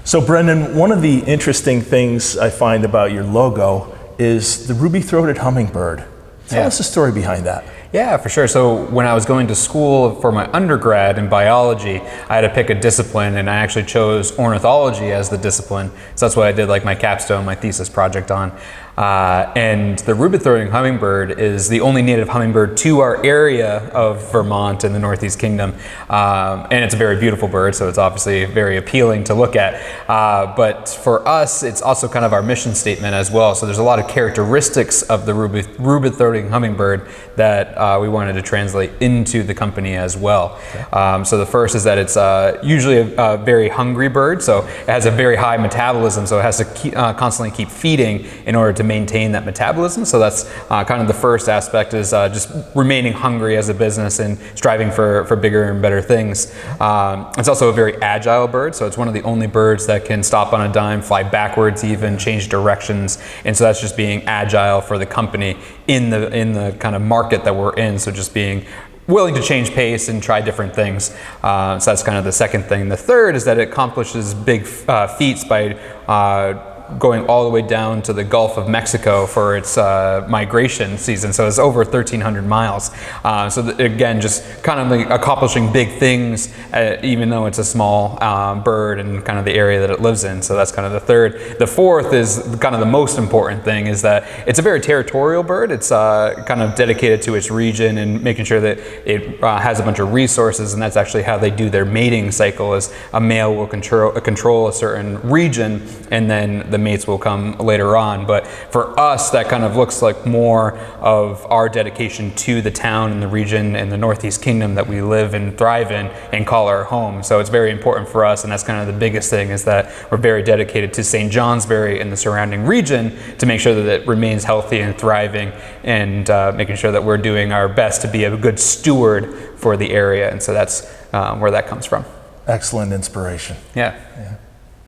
So Brendan, one of the interesting things I find about your logo is the ruby-throated hummingbird. Tell us the story behind that. Yeah, for sure. So when I was going to school for my undergrad in biology, I had to pick a discipline, and I actually chose ornithology as the discipline. So that's what I did like my capstone, my thesis project on. And the ruby-throated hummingbird is the only native hummingbird to our area of Vermont in the Northeast Kingdom. And it's a very beautiful bird, so it's obviously very appealing to look at. But for us, it's also kind of our mission statement as well. So there's a lot of characteristics of the ruby-throated hummingbird that we wanted to translate into the company as well. Okay. So the first is that it's usually a very hungry bird, so it has a very high metabolism, so it has to constantly keep feeding in order to maintain that metabolism. So that's kind of the first aspect, is just remaining hungry as a business and striving for bigger and better things. It's also a very agile bird, so it's one of the only birds that can stop on a dime, fly backwards even, change directions, and so that's just being agile for the company in the kind of market that we're in, so just being willing to change pace and try different things. So that's kind of the second thing. The third is that it accomplishes big feats by going all the way down to the Gulf of Mexico for its migration season. So it's over 1,300 miles. Again, just kind of like accomplishing big things, even though it's a small bird and kind of the area that it lives in. So that's kind of the third. The fourth is kind of the most important thing, is that it's a very territorial bird. It's kind of dedicated to its region and making sure that it has a bunch of resources, and that's actually how they do their mating cycle, is a male will control a certain region, and then the mates will come later on. But for us, that kind of looks like more of our dedication to the town and the region and the Northeast Kingdom that we live and thrive in and call our home. So it's very important for us, and that's kind of the biggest thing, is that we're very dedicated to St. Johnsbury and the surrounding region to make sure that it remains healthy and thriving, and making sure that we're doing our best to be a good steward for the area. And so that's where that comes from. Excellent inspiration. Yeah.